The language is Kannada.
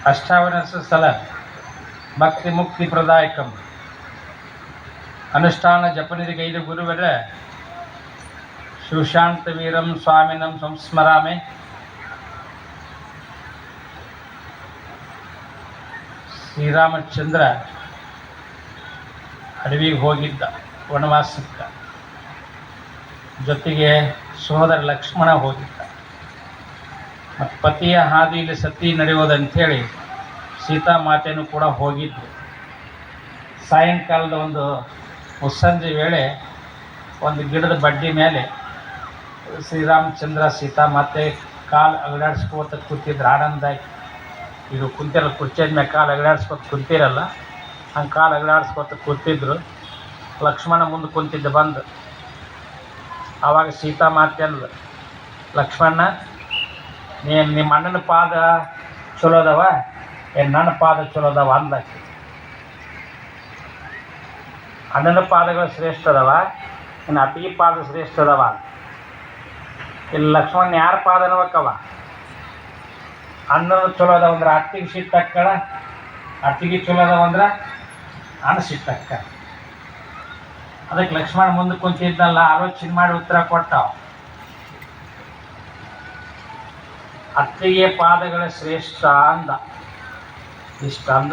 ಅಷ್ಟಾವನಸ ಸ್ಥಳ ಭಕ್ತಿ ಮುಕ್ತಿ ಪ್ರದಾಯಕಂ ಅನುಷ್ಠಾನ ಜಪನಿಧಿಗೈದು ಗುರುವರ ಶಿವಶಾಂತ ವೀರಂ ಸ್ವಾಮಿನಂ ಸಂಸ್ಮರಾಮೆ. ಶ್ರೀರಾಮಚಂದ್ರ ಅಡವಿಗೆ ಹೋಗಿದ್ದ ವನವಾಸಕ್ಕೆ, ಜೊತೆಗೆ ಸೋದರ ಲಕ್ಷ್ಮಣ ಹೋಗಿದ್ದ. ಮತ್ತು ಪತಿಯ ಹಾದಿಯಲ್ಲಿ ಸತಿ ನಡೆಯೋದಂಥೇಳಿ ಸೀತಾಮಾತೆಯೂ ಕೂಡ ಹೋಗಿದ್ದು. ಸಾಯಂಕಾಲದ ಒಂದು ಮುಸ್ಸಂಜೆ ವೇಳೆ ಒಂದು ಗಿಡದ ಬಡ್ಡಿ ಮೇಲೆ ಶ್ರೀರಾಮಚಂದ್ರ ಸೀತಾಮಾತೆ ಕಾಲು ಅಗಲಾಡಿಸ್ಕೋತ ಕೂತಿದ್ರು. ಆನಂದಾಗಿ ಇದು ಕುಂತಿರಲ್ಲ, ಕುರ್ಚಿಯ ಮೇಲೆ ಕಾಲು ಅಗಲಾಡಿಸ್ಕೋತ ಕುಂತಿರಲ್ಲ, ಹಂಗೆ ಕಾಲು ಅಗಲಾಡಿಸ್ಕೋತ ಕೂತಿದ್ರು. ಲಕ್ಷ್ಮಣ ಮುಂದೆ ಕುಂತಿದ್ದ ಬಂದು. ಆವಾಗ ಸೀತಾಮಾತೆ ಅಂದ್ಲು, ಲಕ್ಷ್ಮಣ ನಿಮ್ಮ ಅಣ್ಣನ ಪಾದ ಚಲೋ ಅದಾವ ಏನು ನನ್ನ ಪಾದ ಚಲೋ ಅದಾವ ಅಂದಾಕಿ. ಅಣ್ಣನ ಪಾದಗಳು ಶ್ರೇಷ್ಠ ಅದಾವ, ಇನ್ನು ಅತ್ತಿಗೆ ಪಾದ ಶ್ರೇಷ್ಠ ಅದಾವ ಅಂತ. ಇಲ್ಲಿ ಲಕ್ಷ್ಮಣ ಯಾರ ಪಾದ ಅನ್ಬೇಕವ? ಅಣ್ಣನ ಚಲೋ ಅದಾವ ಅಂದ್ರೆ ಅತ್ತಿಗೆ ಸಿಟ್ಟಕ್ಕಳ, ಅತ್ತಿಗೆ ಚಲೋ ಅದಾವ ಅಂದ್ರೆ ಅಣ್ಣ ಸಿಟ್ಟಕ್ಕ. ಅದಕ್ಕೆ ಲಕ್ಷ್ಮಣ ಮುಂದೆ ಕುಂತಿದ್ನಲ್ಲ, ಆಲೋಚನೆ ಮಾಡಿ ಉತ್ತರ ಕೊಟ್ಟಾವ. ಅತ್ತಿಗೆ ಪಾದಗಳ ಶ್ರೇಷ್ಠ ಅಂದ. ಇಷ್ಟ ಅಂದ